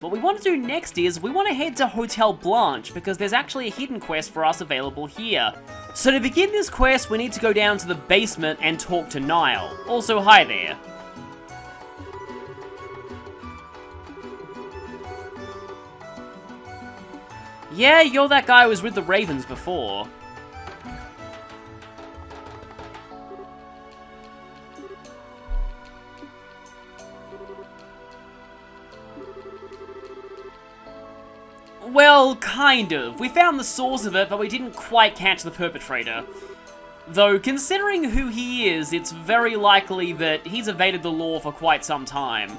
What we want to do next is, we want to head to Hotel Blanche, because there's actually a hidden quest for us available here. So to begin this quest, we need to go down to the basement and talk to Niall. Also, hi there. Yeah, you're that guy who was with the Ravens before. Well, kind of. We found the source of it, but we didn't quite catch the perpetrator. Though, considering who he is, it's very likely that he's evaded the law for quite some time.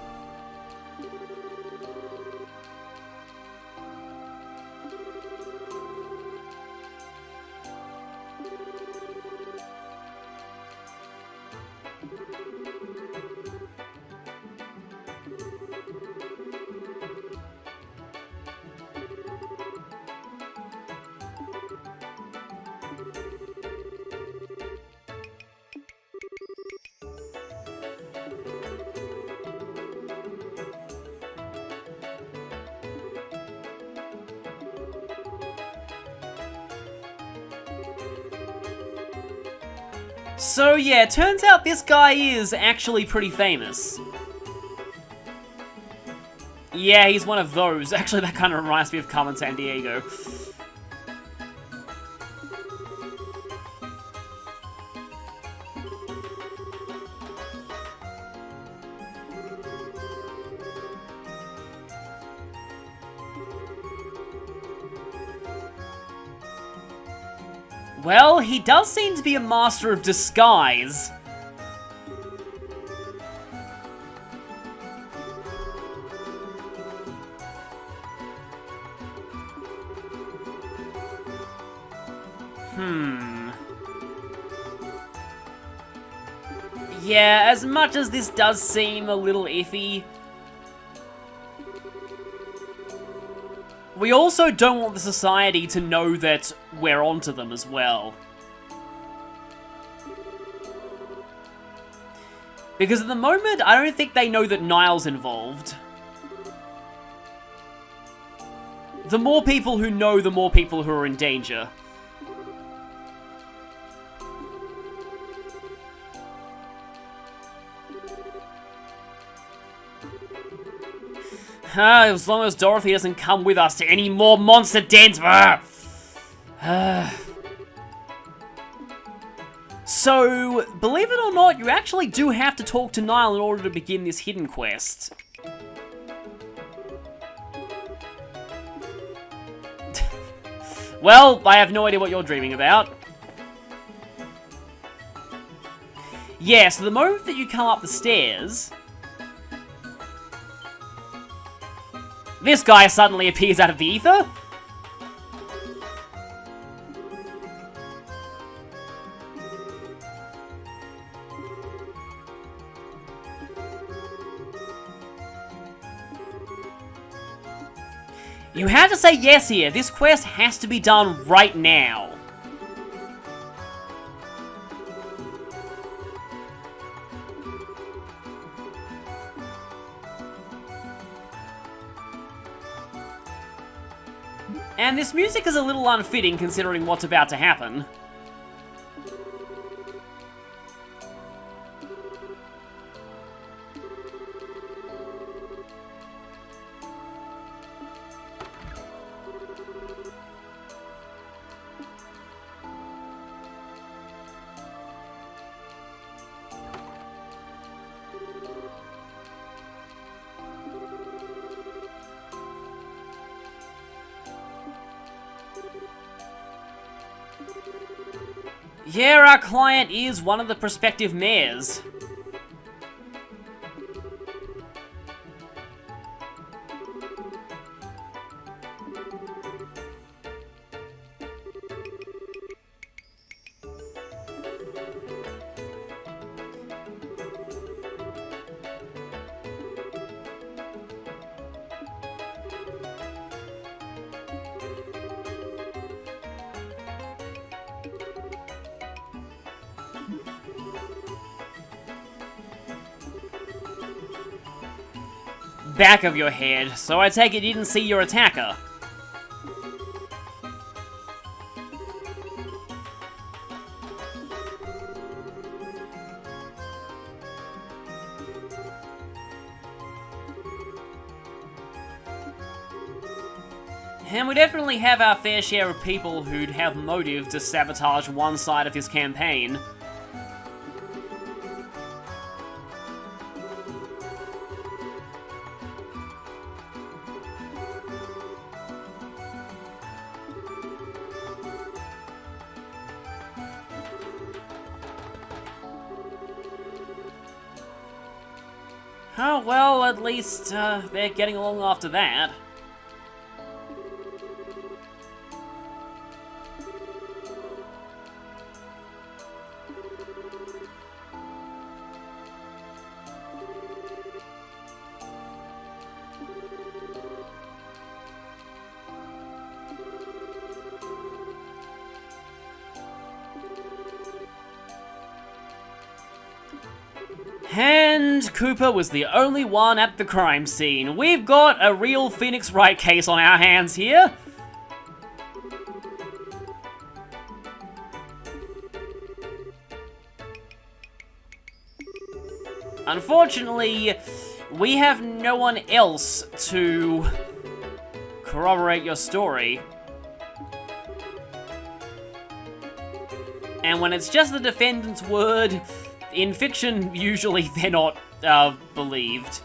So yeah, turns out this guy is actually pretty famous. Yeah, he's one of those. Actually, that kind of reminds me of Carmen Sandiego. Well, he does seem to be a master of disguise. Yeah, as much as this does seem a little iffy, we also don't want the society to know that we're onto them as well. Because at the moment, I don't think they know that Niall's involved. The more people who know, the more people who are in danger. As long as Dorothy doesn't come with us to any more monster dens. So, believe it or not, you actually do have to talk to Niall in order to begin this hidden quest. Well, I have no idea what you're dreaming about. Yeah, so the moment that you come up the stairs, this guy suddenly appears out of the ether. You have to say yes here. This quest has to be done right now. And this music is a little unfitting considering what's about to happen. Yeah, our client is one of the prospective mayors. back of your head, so I take it you didn't see your attacker. And we definitely have our fair share of people who'd have motive to sabotage one side of his campaign. Oh, well, at least they're getting along after that. And Cooper was the only one at the crime scene. We've got a real Phoenix Wright case on our hands here. Unfortunately, we have no one else to corroborate your story. And when it's just the defendant's word, in fiction, usually they're not believed.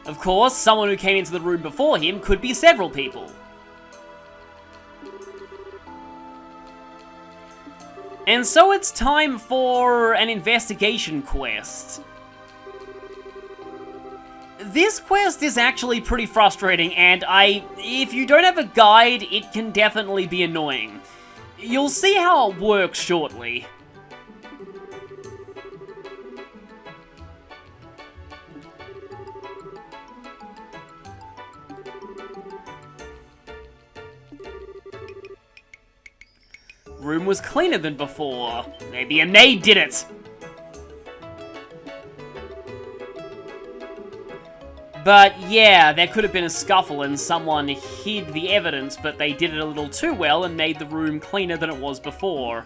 Of course, someone who came into the room before him could be several people. And so it's time for an investigation quest. This quest is actually pretty frustrating, and if you don't have a guide, it can definitely be annoying. You'll see how it works shortly. Room was cleaner than before. Maybe a maid did it. But yeah, there could have been a scuffle and someone hid the evidence, but they did it a little too well and made the room cleaner than it was before.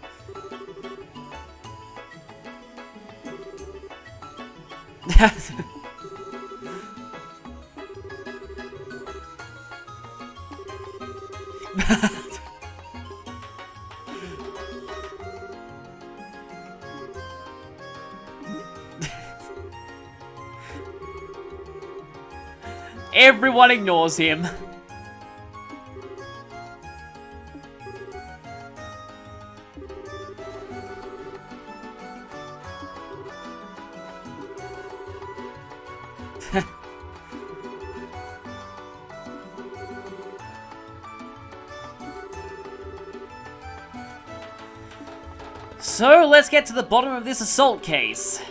Everyone ignores him. So, let's get to the bottom of this assault case.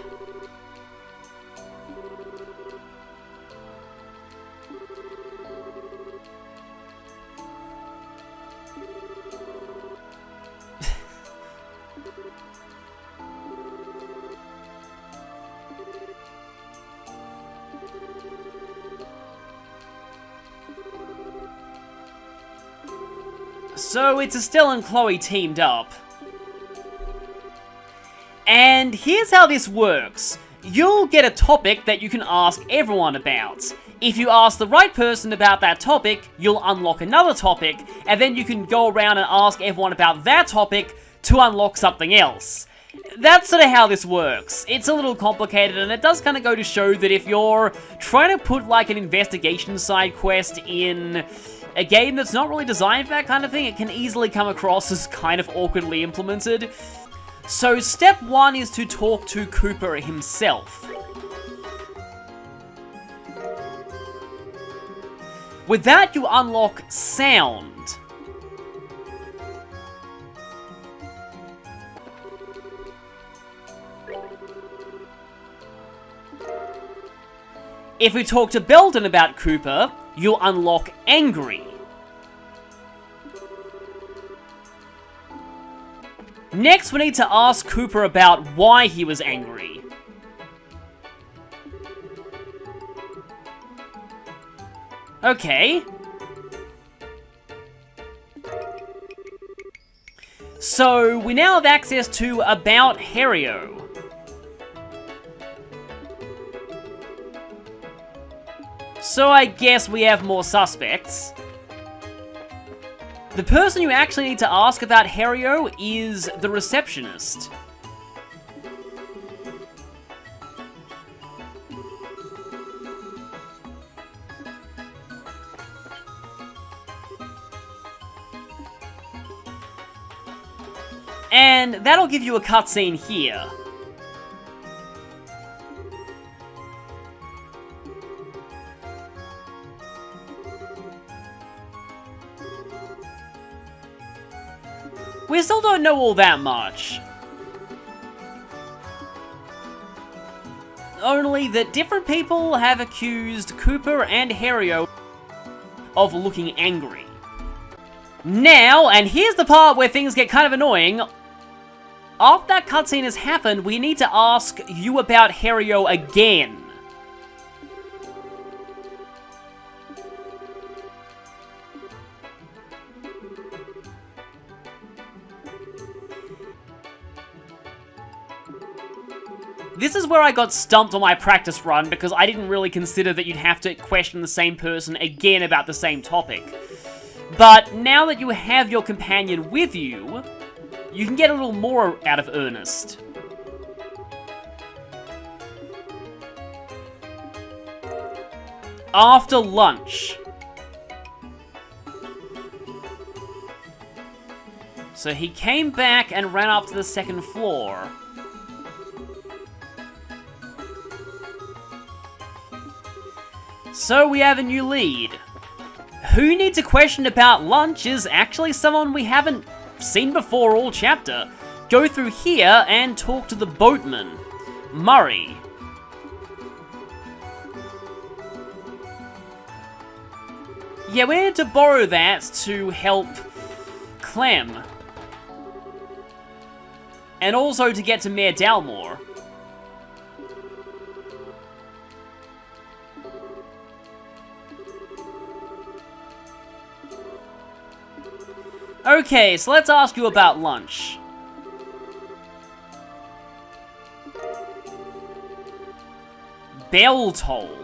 So, it's Estelle and Chloe teamed up. And here's how this works. You'll get a topic that you can ask everyone about. If you ask the right person about that topic, you'll unlock another topic, and then you can go around and ask everyone about that topic to unlock something else. That's sort of how this works. It's a little complicated, and it does kind of go to show that if you're trying to put like an investigation side quest in a game that's not really designed for that kind of thing, it can easily come across as kind of awkwardly implemented. So step 1 is to talk to Cooper himself. With that, you unlock sound. If we talk to Belden about Cooper, you'll unlock angry. Next, we need to ask Cooper about why he was angry. Okay. So, we now have access to About Harrio. So I guess we have more suspects. The person you actually need to ask about Harrio is the receptionist. And that'll give you a cutscene here. We still don't know all that much. Only that different people have accused Cooper and Harrio of looking angry. Now, and here's the part where things get kind of annoying. After that cutscene has happened, we need to ask you about Harrio again. This is where I got stumped on my practice run because I didn't really consider that you'd have to question the same person again about the same topic. But now that you have your companion with you, you can get a little more out of Ernest. After lunch. So he came back and ran up to the second floor. So we have a new lead. Who you need to question about lunch is actually someone we haven't seen before all chapter. Go through here and talk to the boatman, Murray. Yeah, we need to borrow that to help Clem. And also to get to Mayor Dalmore. Okay, so let's ask you about lunch. Bell toll.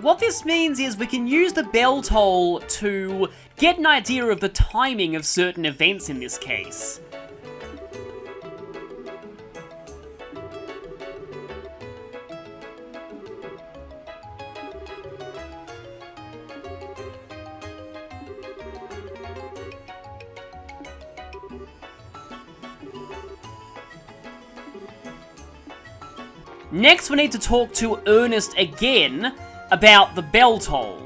What this means is we can use the bell toll to get an idea of the timing of certain events in this case. Next, we need to talk to Ernest again about the bell toll.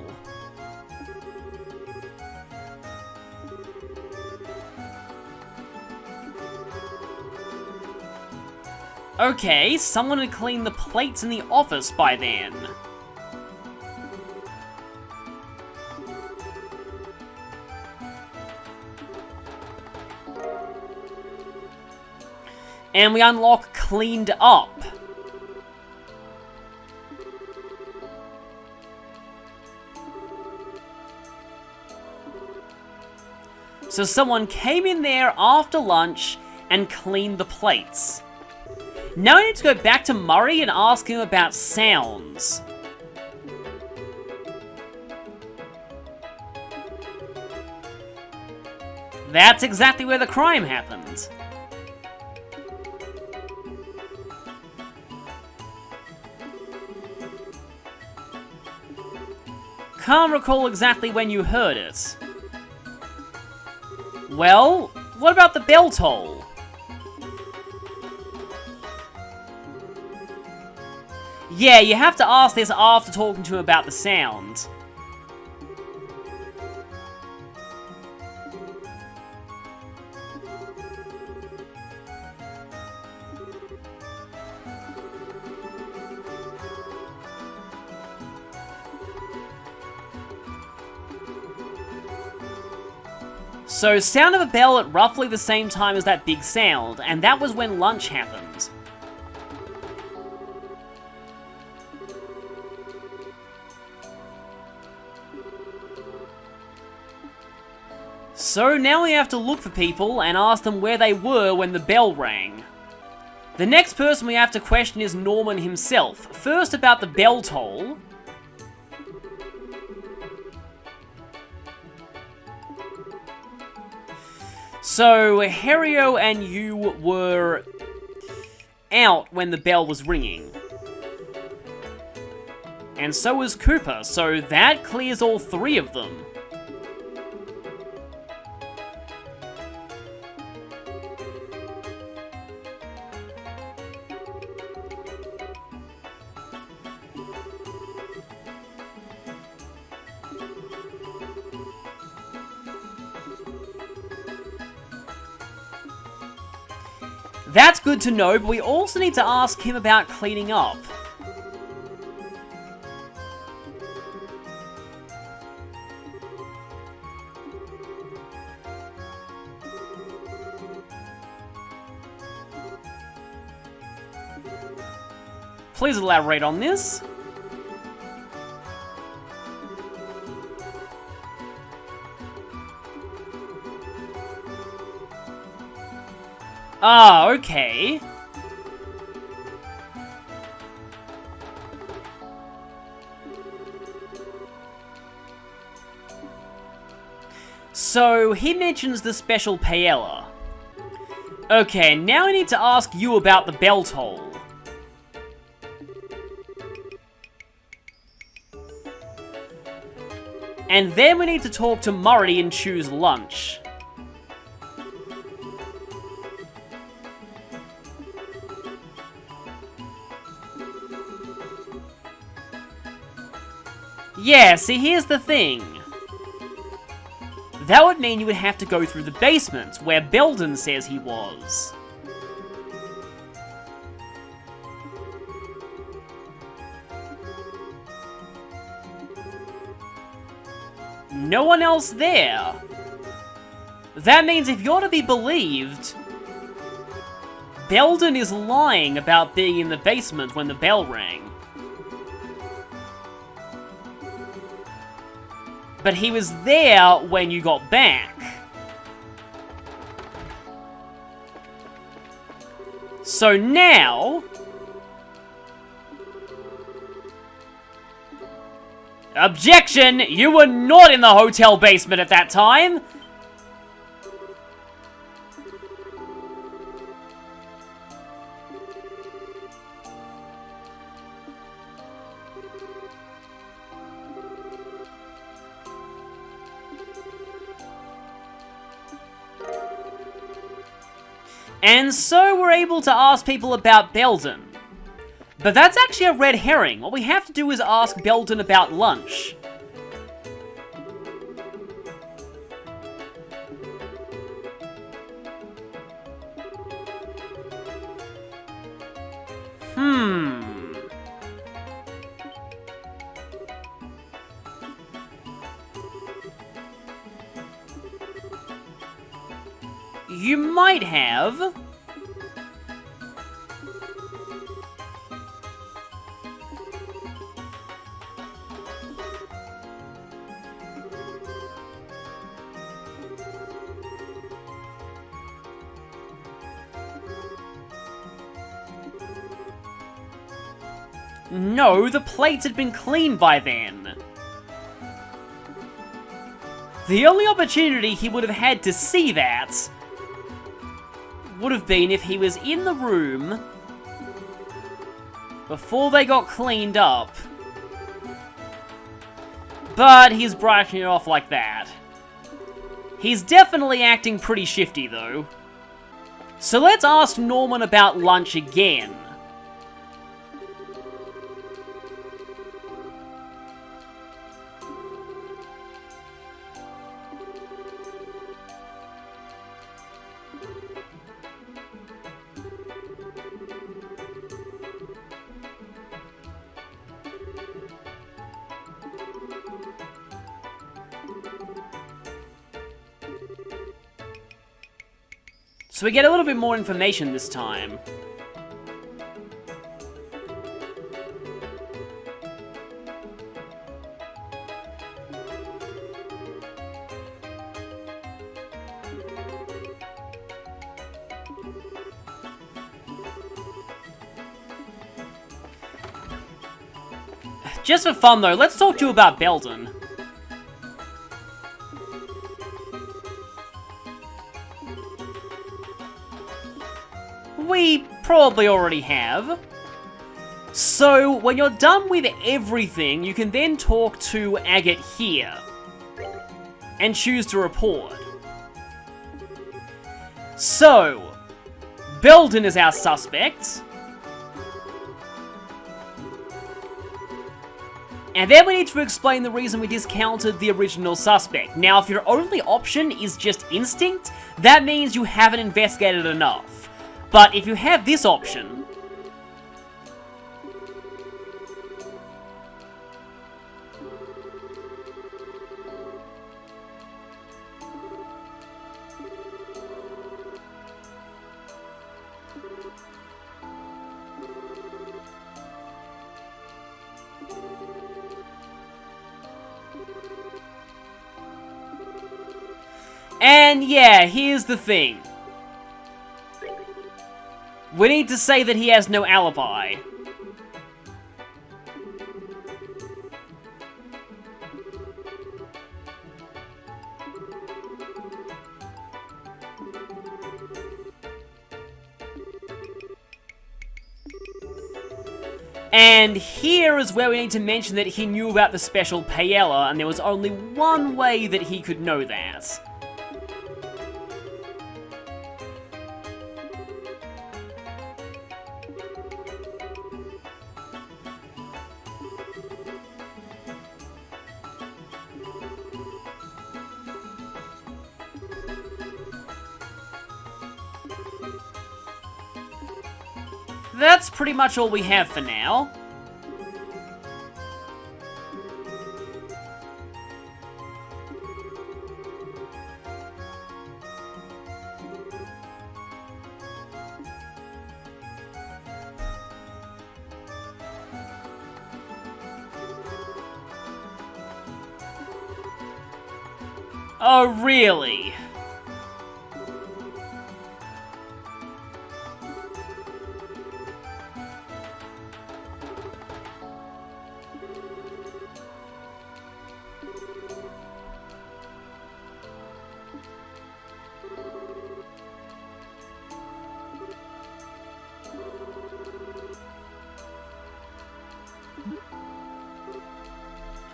Okay, someone had cleaned the plates in the office by then. And we unlock cleaned up. So someone came in there after lunch and cleaned the plates. Now I need to go back to Murray and ask him about sounds. That's exactly where the crime happened. Can't recall exactly when you heard it. Well, what about the bell toll? Yeah, you have to ask this after talking to him about the sound. So, sound of a bell at roughly the same time as that big sound, and that was when lunch happened. So now we have to look for people and ask them where they were when the bell rang. The next person we have to question is Norman himself. First about the bell toll. So, Herio and you were out when the bell was ringing. And so was Cooper, so that clears all three of them. That's good to know, but we also need to ask him about cleaning up. Please elaborate on this. Ah, okay. So, he mentions the special paella. Okay, now I need to ask you about the bell toll. And then we need to talk to Murray and choose lunch. Yeah, see, here's the thing. That would mean you would have to go through the basement, where Belden says he was. No one else there. That means if you're to be believed, Belden is lying about being in the basement when the bell rang. But he was there when you got back. So now... Objection! You were not in the hotel basement at that time! And so we're able to ask people about Belden. But that's actually a red herring. What we have to do is ask Belden about lunch. You might have. No, the plates had been cleaned by then. The only opportunity he would have had to see that would have been if he was in the room before they got cleaned up. But he's brushing it off like that. He's definitely acting pretty shifty though. So let's ask Norman about lunch again. So we get a little bit more information this time. Just for fun though, let's talk to you about Belden. We probably already have. So, when you're done with everything, you can then talk to Agate here. And choose to report. So, Belden is our suspect. And then we need to explain the reason we discounted the original suspect. Now, if your only option is just instinct, that means you haven't investigated enough. But if you have this option, and yeah, here's the thing. We need to say that he has no alibi. And here is where we need to mention that he knew about the special paella, and there was only one way that he could know that. That's pretty much all we have for now. Oh, really?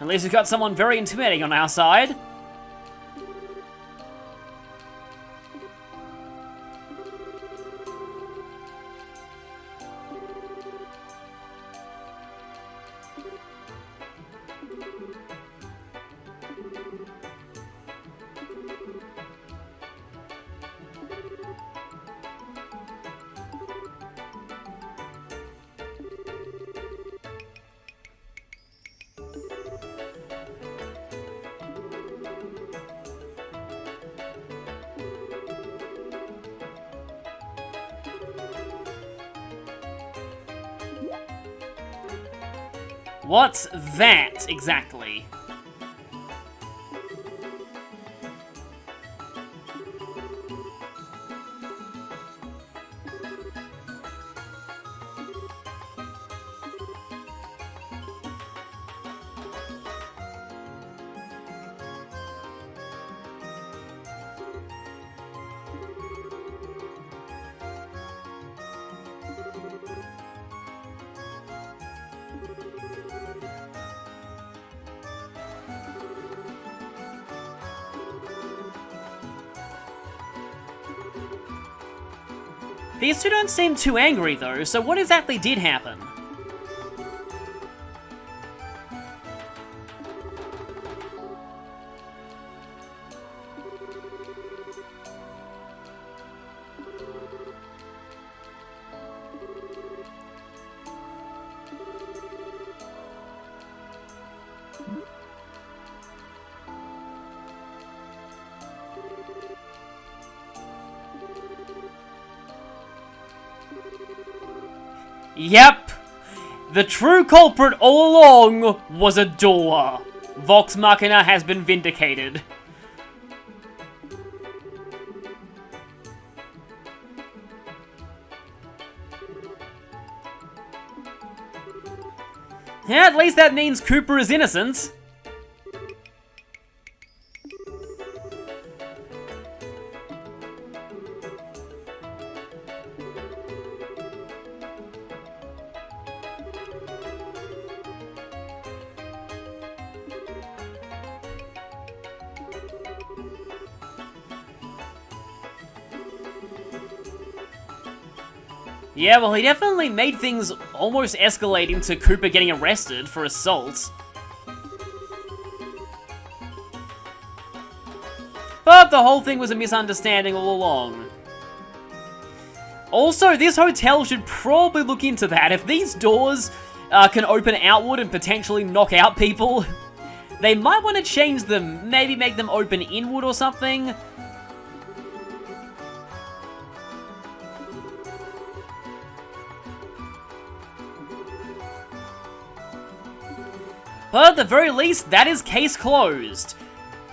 At least we've got someone very intimidating on our side. What's that, exactly? These two don't seem too angry though, so what exactly did happen? Yep! The true culprit all along was a door. Vox Machina has been vindicated. Yeah, at least that means Cooper is innocent. Yeah, well, he definitely made things almost escalate into Cooper getting arrested for assault. But the whole thing was a misunderstanding all along. Also, this hotel should probably look into that. If these doors can open outward and potentially knock out people, they might want to change them. Maybe make them open inward or something. But at the very least, that is case closed.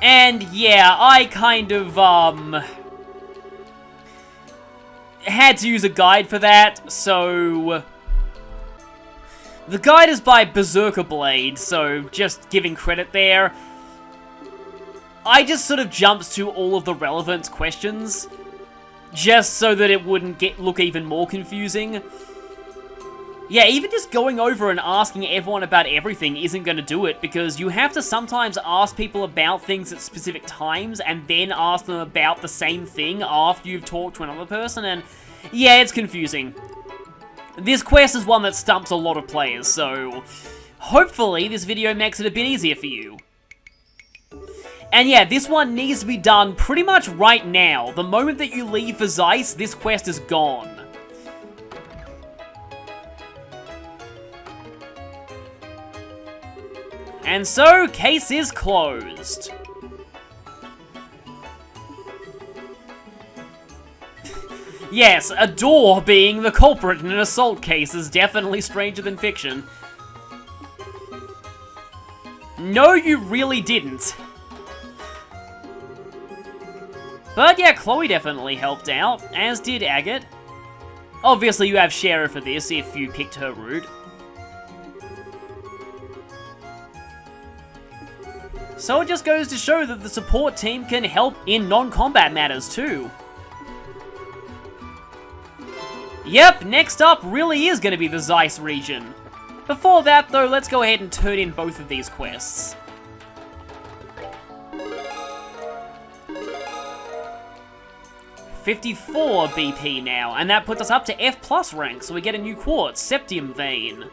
And yeah, I kind of, had to use a guide for that, so... The guide is by Berserker Blade, so just giving credit there. I just sort of jumped to all of the relevant questions, just so that it wouldn't look even more confusing. Yeah, even just going over and asking everyone about everything isn't going to do it, because you have to sometimes ask people about things at specific times, and then ask them about the same thing after you've talked to another person, and yeah, it's confusing. This quest is one that stumps a lot of players, so hopefully this video makes it a bit easier for you. And yeah, this one needs to be done pretty much right now. The moment that you leave for Zeiss, this quest is gone. And so, case is closed. Yes, a door being the culprit in an assault case is definitely stranger than fiction. No, you really didn't. But yeah, Chloe definitely helped out, as did Agate. Obviously you have Shara for this if you picked her route. So it just goes to show that the support team can help in non-combat matters too. Yep, next up really is going to be the Zeiss region. Before that though, let's go ahead and turn in both of these quests. $54 BP now, and that puts us up to F+ rank, so we get a new quartz, Septium Vein.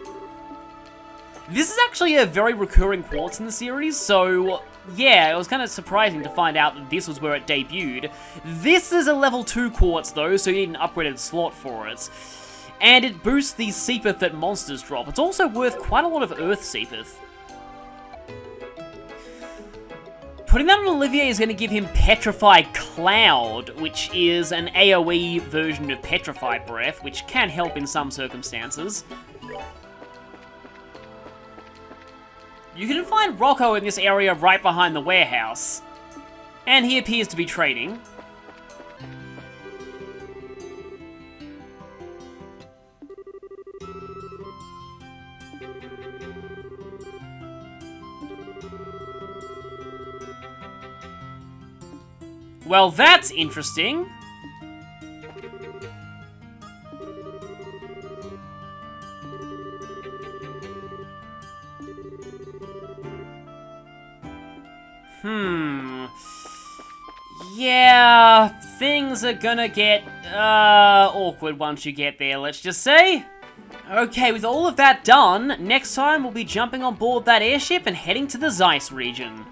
This is actually a very recurring quartz in the series, so yeah, it was kind of surprising to find out that this was where it debuted. This is a level 2 quartz though, so you need an upgraded slot for it. And it boosts the Seepith that monsters drop. It's also worth quite a lot of Earth Seepith. Putting that on Olivier is going to give him Petrified Cloud, which is an AoE version of Petrified Breath, which can help in some circumstances. You can find Rocco in this area right behind the warehouse, and he appears to be trading. Well, that's interesting. Yeah, things are gonna get awkward once you get there, let's just say. Okay, with all of that done, next time we'll be jumping on board that airship and heading to the Zeiss region.